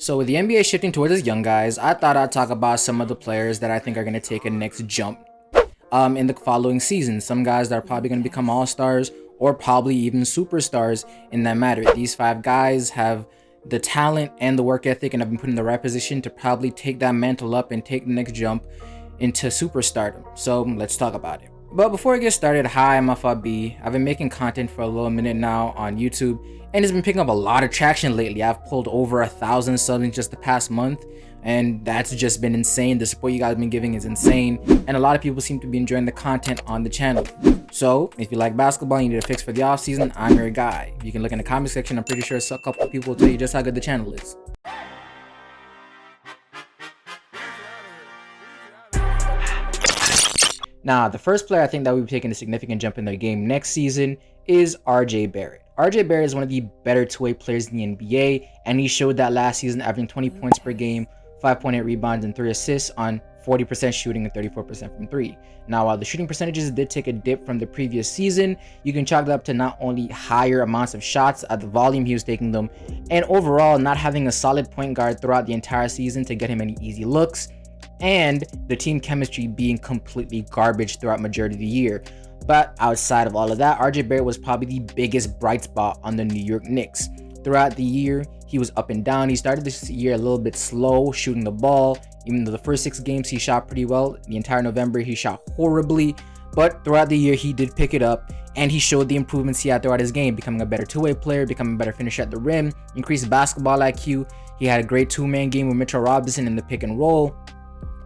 So with the NBA shifting towards its young guys, I thought I'd talk about some of the players that I think are going to take a next jump in the following season. Some guys that are probably going to become all-stars or probably even superstars in that matter. These 5 guys have the talent and the work ethic and have been put in the right position to probably take that mantle up and take the next jump into superstardom. So let's talk about it. But before I get started, hi, I'm B. I've been making content for a little minute now on YouTube, and it's been picking up a lot of traction lately. I've pulled over 1,000 subs in just the past month, and that's just been insane. The support you guys have been giving is insane, and a lot of people seem to be enjoying the content on the channel. So if you like basketball and you need a fix for the off season, I'm your guy. You can look in the comment section. I'm pretty sure a couple of people will tell you just how good the channel is. Now, the first player I think that will be taking a significant jump in their game next season is Rj Barrette. Rj Barrette is one of the better two-way players in the NBA, and he showed that last season, averaging 20 points per game, 5.8 rebounds, and 3 assists on 40% shooting and 34% from 3. Now, while the shooting percentages did take a dip from the previous season, you can chalk that up to not only higher amounts of shots at the volume he was taking them, and overall not having a solid point guard throughout the entire season to get him any easy looks, and the team chemistry being completely garbage throughout majority of the year. But outside of all of that, Rj Barrette was probably the biggest bright spot on the New York Knicks. Throughout the year, he was up and down. He started this year a little bit slow shooting the ball. Even though the first 6 games he shot pretty well, the entire November he shot horribly. But throughout the year, he did pick it up, and he showed the improvements he had throughout his game, becoming a better two-way player, becoming a better finisher at the rim, increased basketball IQ. He had a great 2-man game with Mitchell Robinson in the pick and roll.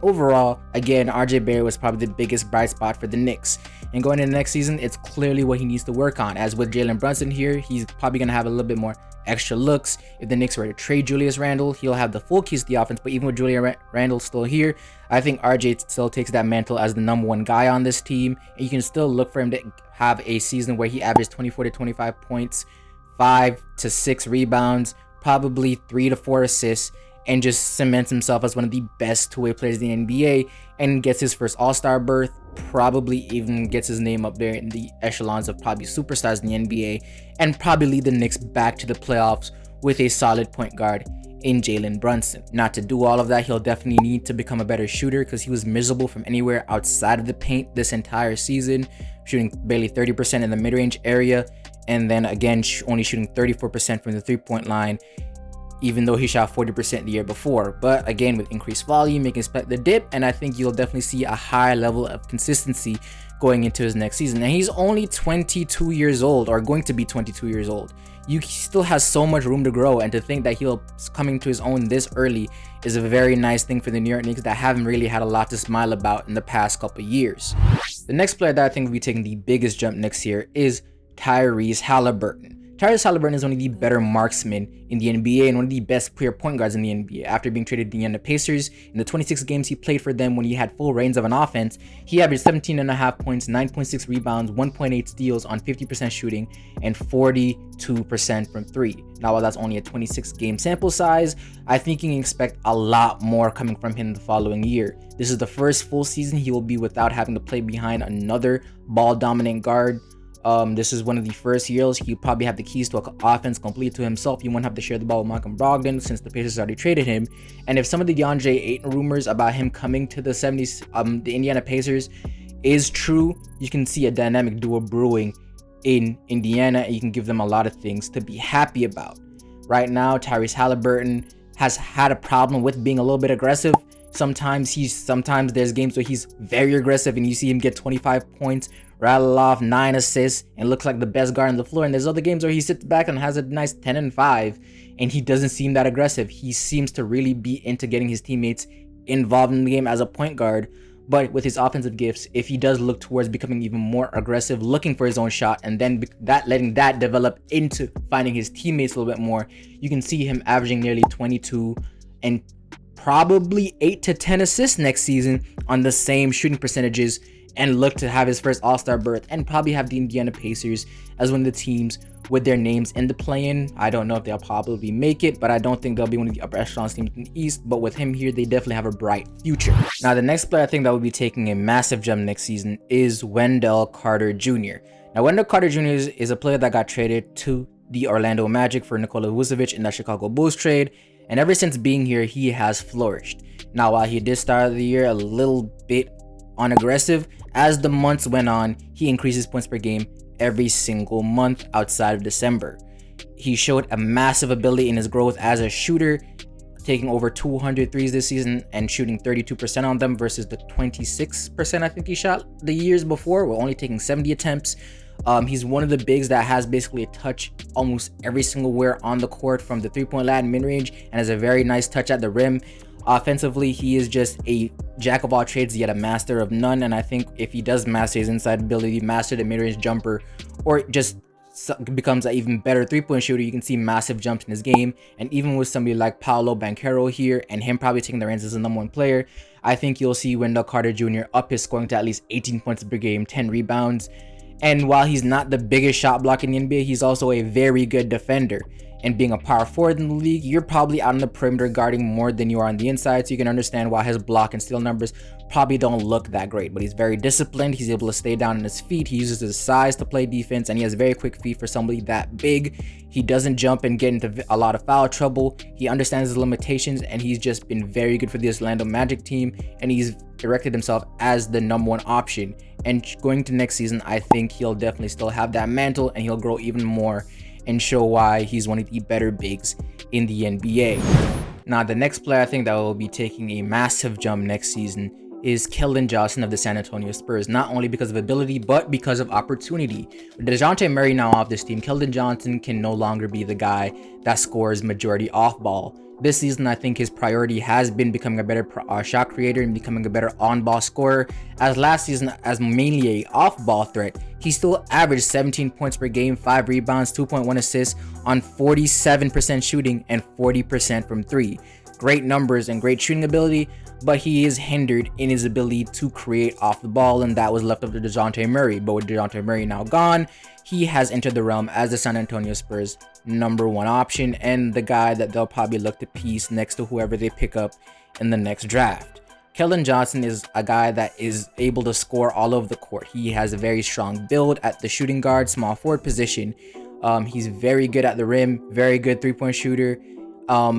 Overall, again, Rj Barrette was probably the biggest bright spot for the Knicks. And going into next season, it's clearly what he needs to work on. As with Jalen Brunson here, he's probably going to have a little bit more extra looks. If the Knicks were to trade Julius Randle, he'll have the full keys to the offense. But even with Julius Randle still here, I think RJ still takes that mantle as the #1 guy on this team. And you can still look for him to have a season where he averages 24 to 25 points, 5 to 6 rebounds, probably 3 to 4 assists, and just cements himself as one of the best two-way players in the NBA and gets his first all-star berth, probably even gets his name up there in the echelons of probably superstars in the NBA, and probably lead the Knicks back to the playoffs with a solid point guard in Jalen Brunson. Not to do all of that, he'll definitely need to become a better shooter because he was miserable from anywhere outside of the paint this entire season, shooting barely 30% in the mid-range area, and then again only shooting 34% from the three-point line, even though he shot 40% the year before. But again, with increased volume, you can expect the dip, and I think you'll definitely see a higher level of consistency going into his next season. And he's only 22 years old, or going to be 22 years old. He still has so much room to grow, and to think that he'll coming to his own this early is a very nice thing for the New York Knicks that haven't really had a lot to smile about in the past couple years. The next player that I think will be taking the biggest jump next year is Tyrese Haliburton. Tyrese Haliburton is one of the better marksmen in the NBA and one of the best pure point guards in the NBA. After being traded to the Indiana Pacers, in the 26 games he played for them when he had full reins of an offense, he averaged 17.5 points, 9.6 rebounds, 1.8 steals on 50% shooting, and 42% from 3. Now, while that's only a 26-game sample size, I think you can expect a lot more coming from him the following year. This is the first full season he will be without having to play behind another ball-dominant guard. This is one of the first years he'll probably have the keys to an offense complete to himself. He won't have to share the ball with Malcolm Brogdon since the Pacers already traded him. And if some of the DeAndre Ayton rumors about him coming to the the Indiana Pacers is true, you can see a dynamic duo brewing in Indiana, and you can give them a lot of things to be happy about. Right now, Tyrese Haliburton has had a problem with being a little bit aggressive. Sometimes there's games where he's very aggressive and you see him get 25 points, rattle off 9 assists, and looks like the best guard on the floor. And there's other games where he sits back and has a nice 10 and 5 and he doesn't seem that aggressive. He seems to really be into getting his teammates involved in the game as a point guard. But with his offensive gifts, if he does look towards becoming even more aggressive, looking for his own shot, and then letting that develop into finding his teammates a little bit more, you can see him averaging nearly 22 and probably 8 to 10 assists next season on the same shooting percentages, and look to have his first all-star berth and probably have the Indiana Pacers as one of the teams with their names in the play-in. I don't know if they'll probably make it, but I don't think they'll be one of the upper echelon teams in the East. But with him here, they definitely have a bright future. Now, the next player I think that will be taking a massive jump next season is Wendell Carter Jr. Now, Wendell Carter Jr. is a player that got traded to the Orlando Magic for Nikola Vucevic in that Chicago Bulls trade. and ever since being here, he has flourished. Now, while he did start the year a little bit unaggressive, as the months went on, he increased his points per game every single month outside of December. He showed a massive ability in his growth as a shooter, taking over 200 threes this season and shooting 32% on them versus the 26% I think he shot the years before. We're only taking 70 attempts. He's one of the bigs that has basically a touch almost every single where on the court from the three-point line mid-range, and has a very nice touch at the rim. Offensively, he is just a jack of all trades yet a master of none, and I think if he does master his inside ability, master the mid-range jumper, or just becomes an even better three-point shooter, you can see massive jumps in his game. And even with somebody like Paolo Banchero here and him probably taking the reins as the #1 player, I think you'll see Wendell Carter Jr. up his scoring to at least 18 points per game, 10 rebounds. And while he's not the biggest shot block in the NBA, he's also a very good defender. And being a power forward in the league, you're probably out on the perimeter guarding more than you are on the inside, so you can understand why his block and steal numbers probably don't look that great. But he's very disciplined, he's able to stay down on his feet, he uses his size to play defense, and he has very quick feet for somebody that big. He doesn't jump and get into a lot of foul trouble, he understands his limitations, and he's just been very good for the Orlando Magic team, and he's erected himself as the #1 option. And going to next season, I think he'll definitely still have that mantle, and he'll grow even more and show why he's one of the better bigs in the NBA. Now, the next player I think that will be taking a massive jump next season is Kendall Johnson of the San Antonio Spurs, not only because of ability, but because of opportunity. With DeJounte Murray now off this team, Kendall Johnson can no longer be the guy that scores majority off ball. This season, I think his priority has been becoming a better shot creator and becoming a better on-ball scorer. As last season, as mainly a off-ball threat, he still averaged 17 points per game, 5 rebounds, 2.1 assists on 47% shooting and 40% from 3. Great numbers and great shooting ability, but he is hindered in his ability to create off the ball, and that was left up to DeJounte Murray. But with DeJounte Murray now gone, he has entered the realm as the San Antonio Spurs #1 option and the guy that they'll probably look to piece next to whoever they pick up in the next draft. Kendall Johnson is a guy that is able to score all over the court. He has a very strong build at the shooting guard, small forward position. He's very good at the rim, very good three-point shooter.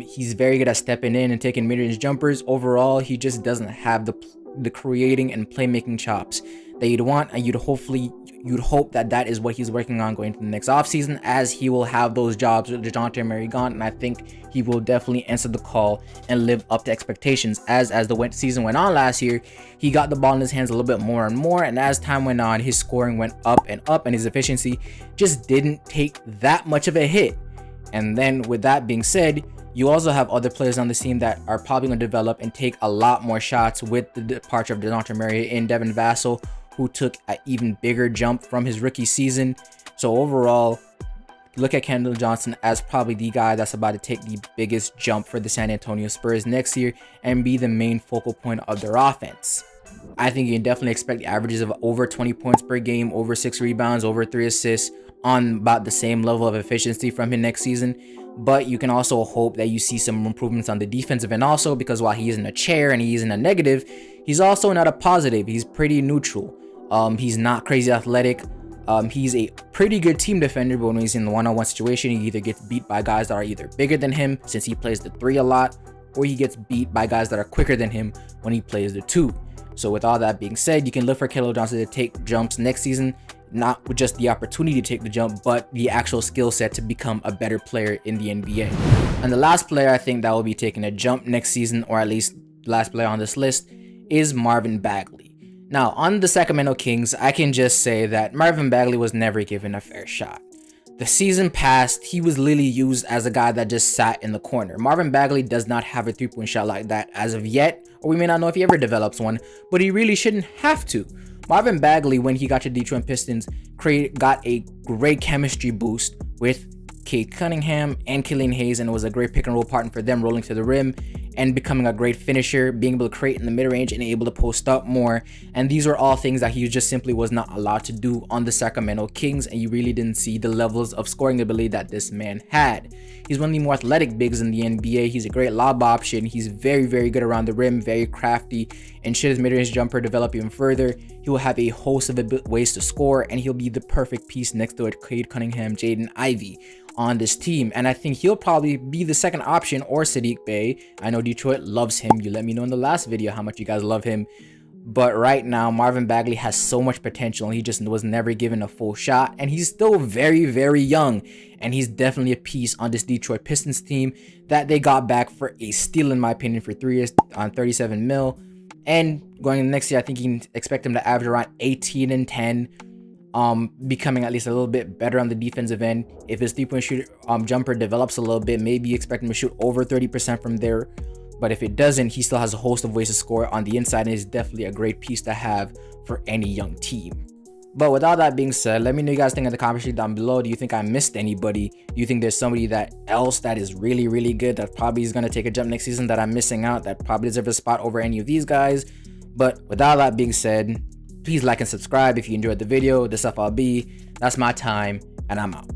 He's very good at stepping in and taking mid-range jumpers. Overall, he just doesn't have the creating and playmaking chops that you'd want, and you'd hope that is what he's working on going into the next offseason, as he will have those jobs with DeJounte Murray gone, and I think he will definitely answer the call and live up to expectations. As the season went on last year, he got the ball in his hands a little bit more and more, and as time went on, his scoring went up, and his efficiency just didn't take that much of a hit. And then with that being said, you also have other players on the team that are probably going to develop and take a lot more shots with the departure of DeJounte Murray and Devin Vassell, who took an even bigger jump from his rookie season. So overall, look at Kendall Johnson as probably the guy that's about to take the biggest jump for the San Antonio Spurs next year and be the main focal point of their offense. I think you can definitely expect averages of over 20 points per game, over 6 rebounds, over 3 assists, on about the same level of efficiency from him next season. But you can also hope that you see some improvements on the defensive end also, because while he isn't a chair and he isn't a negative, he's also not a positive. He's pretty neutral. He's not crazy athletic. He's a pretty good team defender, but when he's in the one-on-one situation, he either gets beat by guys that are either bigger than him, since he plays the 3 a lot, or he gets beat by guys that are quicker than him when he plays the 2. So with all that being said, you can look for Kendall Johnson to take jumps next season, not with just the opportunity to take the jump, but the actual skill set to become a better player in the NBA. And the last player I think that will be taking a jump next season, or at least the last player on this list, is Marvin Bagley. Now, on the Sacramento Kings, I can just say that Marvin Bagley was never given a fair shot. The season past, he was literally used as a guy that just sat in the corner. Marvin Bagley does not have a three-point shot like that as of yet, or we may not know if he ever develops one, but he really shouldn't have to. Marvin Bagley, when he got to Detroit Pistons, got a great chemistry boost with Cade Cunningham and Killian Hayes, and it was a great pick and roll partner for them, rolling to the rim and becoming a great finisher, being able to create in the mid-range and able to post up more. And these were all things that he just simply was not allowed to do on the Sacramento Kings, and you really didn't see the levels of scoring ability that this man had. He's one of the more athletic bigs in the NBA. He's a great lob option. He's very, very good around the rim, very crafty, and should his mid-range jumper develop even further, he will have a host of ways to score, and he'll be the perfect piece next to it, Cade Cunningham, Jaden Ivey. on this team, and I think he'll probably be the second option, or Saddiq Bey. I know Detroit loves him. You let me know in the last video how much you guys love him. But right now, Marvin Bagley has so much potential. He just was never given a full shot, and he's still very, very young. And he's definitely a piece on this Detroit Pistons team that they got back for a steal, in my opinion, for 3 years on 37 mil. And going into next year, I think you can expect him to average around 18 and 10, becoming at least a little bit better on the defensive end. If his three-point shoot jumper develops a little bit, maybe expect him to shoot over 30% from there. But if it doesn't, he still has a host of ways to score on the inside, and is definitely a great piece to have for any young team. But with all that being said, let me know what you guys think in the comment section down below. Do you think I missed anybody? Do you think there's somebody else that is really, really good that probably is going to take a jump next season that I'm missing out, that probably deserves a spot over any of these guys? But with all that being said, please like and subscribe if you enjoyed the video. This FLB, that's my time, and I'm out.